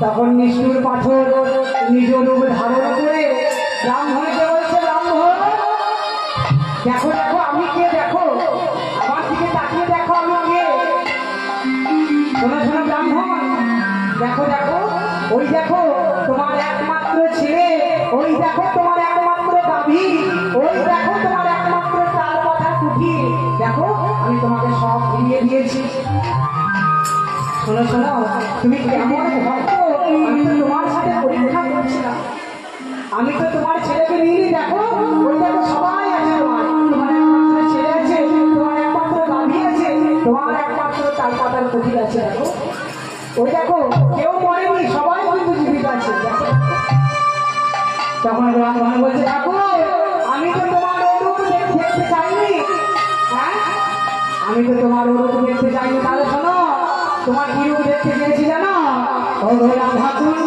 তখন নিষ্ঠুর পাথর নিজ রূপ ধারণ করে ব্রাহ্মণকে বলছে, ব্রাহ্মণ দেখো দেখো আমি কে, দেখো আমার দিকে তাকিয়ে দেখো আমি কে। শোনো শোনো ব্রাহ্মণ, দেখো দেখো ওই দেখো তোমার একমাত্র ছেলে, ওই দেখো তোমার একমাত্র গাভী, ওই দেখো তোমার একমাত্র তার কথা কুঠি, দেখো আমি তোমাকে সব ফিরিয়ে দিয়েছি। শোনো শোনো তুমি কেমন ভক্ত, আমি তো তোমার সাথে পরীক্ষা করছিলাম, আমি তো তোমার ছেলেকে নিয়ে দেখো ওই দেখো সবাই আছে, তোমার একমাত্র ছেলে আছে, তোমার একমাত্র গাভী আছে, তোমার একমাত্র তার পাতার কুঠির আছে, দেখো ওই দেখো কেউ মরেনি, সবাই কিন্তু জীবিত আছে। তখন ব্রাহ্মণ বলছে, ঠাকুর আমি তো তোমার রূপ দেখতে চাইনি, হ্যাঁ আমি তো তোমার রূপ দেখতে চাইনি, তাহলে শোনো তোমার কি রূপ দেখতে চেয়েছি জানো? রাধা কুণ্ড